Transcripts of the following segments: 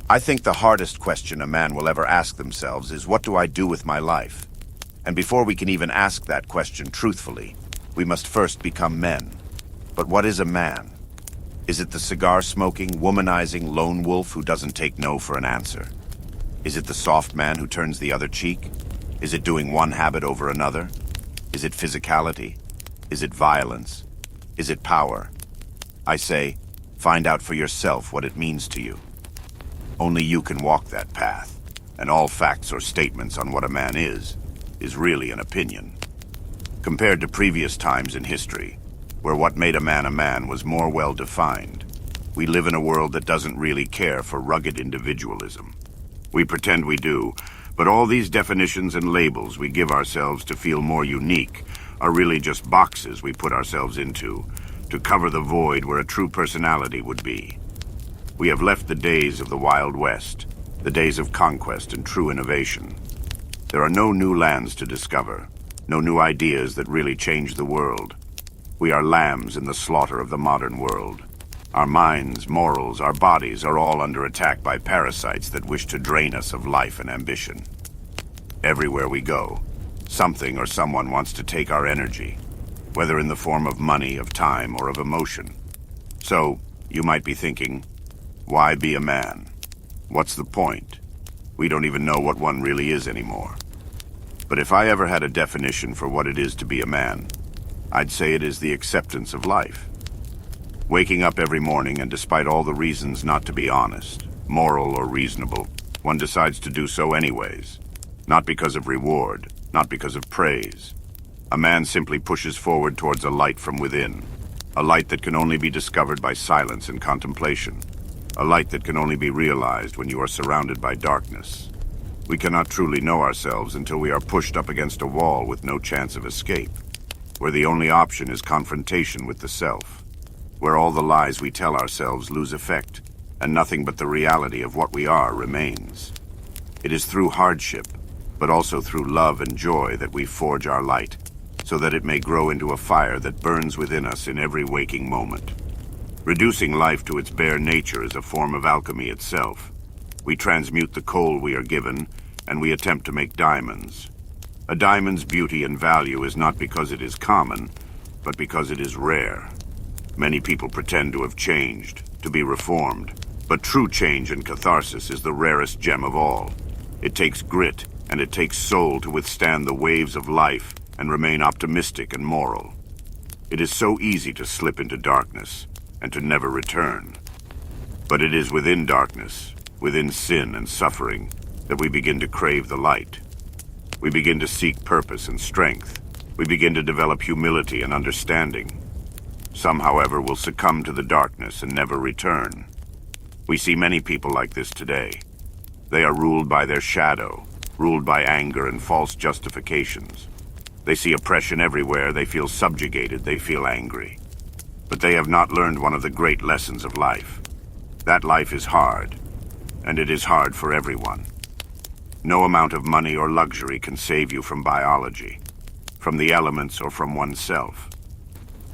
I think the hardest question a man will ever ask themselves is, what do I do with my life? And before we can even ask that question truthfully, we must first become men. But what is a man? Is it the cigar-smoking, womanizing lone wolf who doesn't take no for an answer? Is it the soft man who turns the other cheek? Is it doing one habit over another? Is it physicality? Is it violence? Is it power? I say, find out for yourself what it means to you. Only you can walk that path, and all facts or statements on what a man is really an opinion. Compared to previous times in history, where what made a man was more well-defined, we live in a world that doesn't really care for rugged individualism. We pretend we do, but all these definitions and labels we give ourselves to feel more unique are really just boxes we put ourselves into to cover the void where a true personality would be. We have left the days of the Wild West, the days of conquest and true innovation. There are no new lands to discover, no new ideas that really change the world. We are lambs in the slaughter of the modern world. Our minds, morals, our bodies are all under attack by parasites that wish to drain us of life and ambition. Everywhere we go, something or someone wants to take our energy, whether in the form of money, of time, or of emotion. So, you might be thinking, why be a man? What's the point? We don't even know what one really is anymore. But if I ever had a definition for what it is to be a man, I'd say it is the acceptance of life. Waking up every morning, and despite all the reasons not to be honest, moral, or reasonable, one decides to do so anyways. Not because of reward, not because of praise. A man simply pushes forward towards a light from within, a light that can only be discovered by silence and contemplation. A light that can only be realized when you are surrounded by darkness. We cannot truly know ourselves until we are pushed up against a wall with no chance of escape, where the only option is confrontation with the self, where all the lies we tell ourselves lose effect, and nothing but the reality of what we are remains. It is through hardship, but also through love and joy that we forge our light, so that it may grow into a fire that burns within us in every waking moment. Reducing life to its bare nature is a form of alchemy itself. We transmute the coal we are given, and we attempt to make diamonds. A diamond's beauty and value is not because it is common, but because it is rare. Many people pretend to have changed, to be reformed, but true change and catharsis is the rarest gem of all. It takes grit, and it takes soul to withstand the waves of life and remain optimistic and moral. It is so easy to slip into darkness, and to never return. But it is within darkness, within sin and suffering, that we begin to crave the light. We begin to seek purpose and strength. We begin to develop humility and understanding. Some, however, will succumb to the darkness and never return. We see many people like this today. They are ruled by their shadow, ruled by anger and false justifications. They see oppression everywhere, they feel subjugated, they feel angry. But they have not learned one of the great lessons of life. That life is hard, and it is hard for everyone. No amount of money or luxury can save you from biology, from the elements, or from oneself.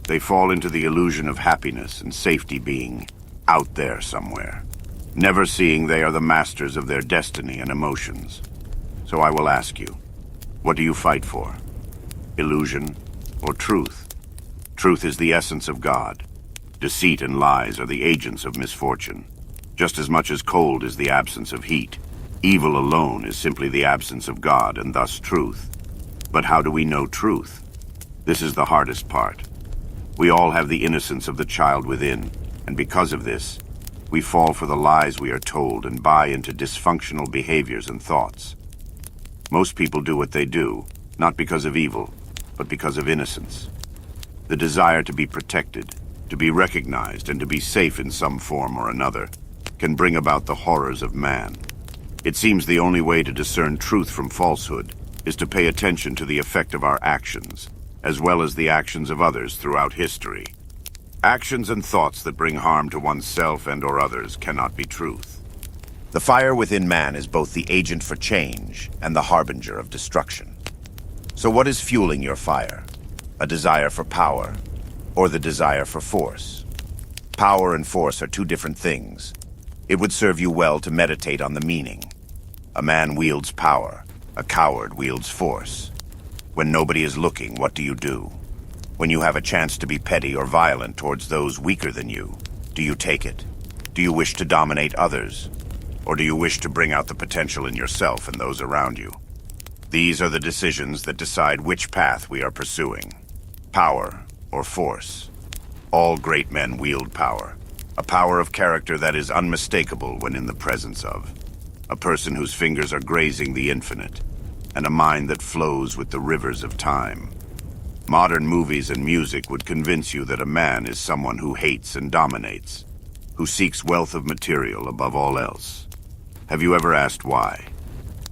They fall into the illusion of happiness and safety being out there somewhere, never seeing they are the masters of their destiny and emotions. So I will ask you, what do you fight for? Illusion or truth? Truth is the essence of God. Deceit and lies are the agents of misfortune. Just as much as cold is the absence of heat, evil alone is simply the absence of God and thus truth. But how do we know truth? This is the hardest part. We all have the innocence of the child within, and because of this, we fall for the lies we are told and buy into dysfunctional behaviors and thoughts. Most people do what they do, not because of evil, but because of innocence. The desire to be protected, to be recognized, and to be safe in some form or another can bring about the horrors of man. It seems the only way to discern truth from falsehood is to pay attention to the effect of our actions, as well as the actions of others throughout history. Actions and thoughts that bring harm to oneself and/or others cannot be truth. The fire within man is both the agent for change and the harbinger of destruction. So what is fueling your fire? A desire for power, or the desire for force? Power and force are two different things. It would serve you well to meditate on the meaning. A man wields power. A coward wields force. When nobody is looking, what do you do? When you have a chance to be petty or violent towards those weaker than you, do you take it? Do you wish to dominate others? Or do you wish to bring out the potential in yourself and those around you? These are the decisions that decide which path we are pursuing. Power or force. All great men wield power. A power of character that is unmistakable when in the presence of. A person whose fingers are grazing the infinite. And a mind that flows with the rivers of time. Modern movies and music would convince you that a man is someone who hates and dominates, who seeks wealth of material above all else. Have you ever asked why?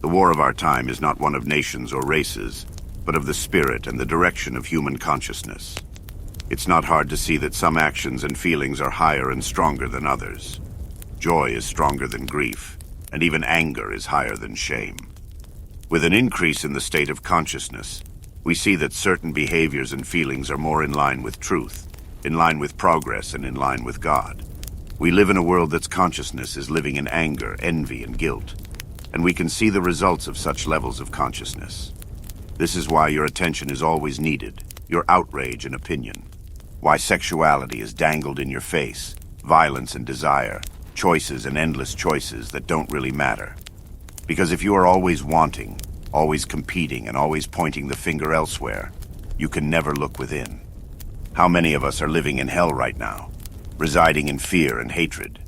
The war of our time is not one of nations or races, but of the spirit and the direction of human consciousness. It's not hard to see that some actions and feelings are higher and stronger than others. Joy is stronger than grief, and even anger is higher than shame. With an increase in the state of consciousness, we see that certain behaviors and feelings are more in line with truth, in line with progress, and in line with God. We live in a world that's consciousness is living in anger, envy, and guilt, and we can see the results of such levels of consciousness. This is why your attention is always needed, your outrage and opinion. Why sexuality is dangled in your face, violence and desire, choices and endless choices that don't really matter. Because if you are always wanting, always competing, and always pointing the finger elsewhere, you can never look within. How many of us are living in hell right now, residing in fear and hatred,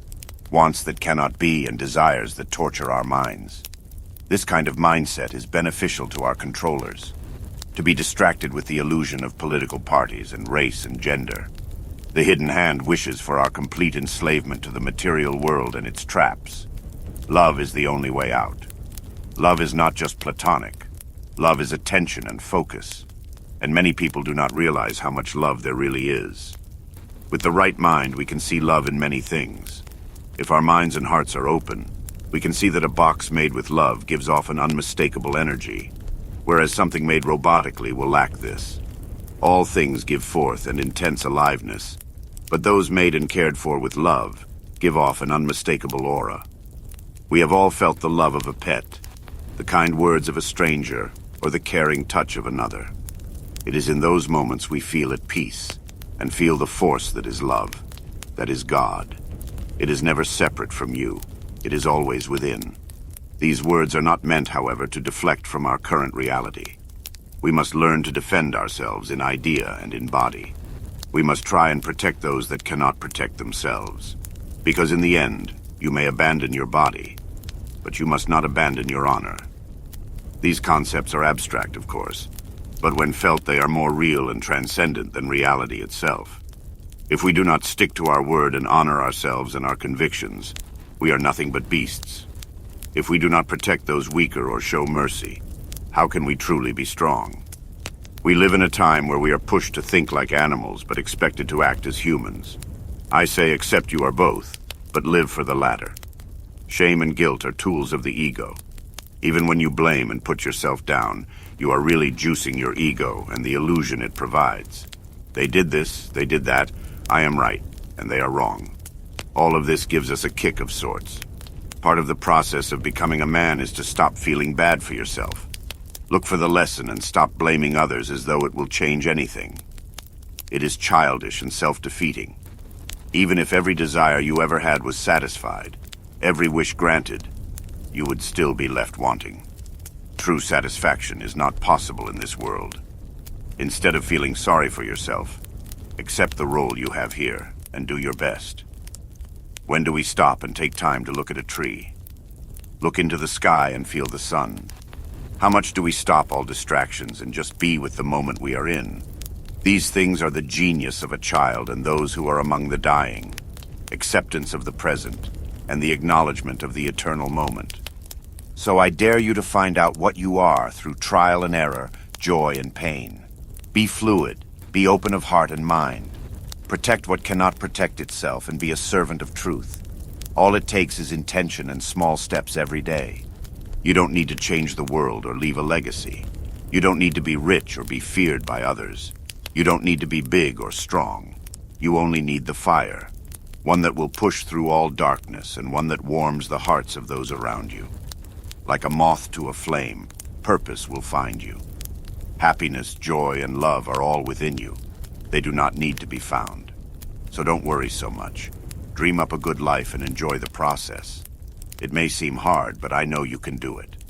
wants that cannot be and desires that torture our minds? This kind of mindset is beneficial to our controllers, to be distracted with the illusion of political parties and race and gender. The hidden hand wishes for our complete enslavement to the material world and its traps. Love is the only way out. Love is not just platonic. Love is attention and focus. And many people do not realize how much love there really is. With the right mind, we can see love in many things. If our minds and hearts are open, we can see that a box made with love gives off an unmistakable energy, whereas something made robotically will lack this. All things give forth an intense aliveness, but those made and cared for with love give off an unmistakable aura. We have all felt the love of a pet, the kind words of a stranger, or the caring touch of another. It is in those moments we feel at peace, and feel the force that is love, that is God. It is never separate from you. It is always within. These words are not meant, however, to deflect from our current reality. We must learn to defend ourselves in idea and in body. We must try and protect those that cannot protect themselves. Because in the end, you may abandon your body, but you must not abandon your honor. These concepts are abstract, of course, but when felt they are more real and transcendent than reality itself. If we do not stick to our word and honor ourselves and our convictions, we are nothing but beasts. If we do not protect those weaker or show mercy, how can we truly be strong? We live in a time where we are pushed to think like animals but expected to act as humans. I say accept you are both, but live for the latter. Shame and guilt are tools of the ego. Even when you blame and put yourself down, you are really juicing your ego and the illusion it provides. They did this, they did that, I am right, and they are wrong. All of this gives us a kick of sorts. Part of the process of becoming a man is to stop feeling bad for yourself. Look for the lesson and stop blaming others as though it will change anything. It is childish and self-defeating. Even if every desire you ever had was satisfied, every wish granted, you would still be left wanting. True satisfaction is not possible in this world. Instead of feeling sorry for yourself, accept the role you have here and do your best. When do we stop and take time to look at a tree? Look into the sky and feel the sun. How much do we stop all distractions and just be with the moment we are in? These things are the genius of a child and those who are among the dying. Acceptance of the present and the acknowledgement of the eternal moment. So I dare you to find out what you are through trial and error, joy and pain. Be fluid, be open of heart and mind. Protect what cannot protect itself and be a servant of truth. All it takes is intention and small steps every day. You don't need to change the world or leave a legacy. You don't need to be rich or be feared by others. You don't need to be big or strong. You only need the fire. One that will push through all darkness, and one that warms the hearts of those around you. Like a moth to a flame, purpose will find you. Happiness, joy, and love are all within you. They do not need to be found. So don't worry so much. Dream up a good life and enjoy the process. It may seem hard, but I know you can do it.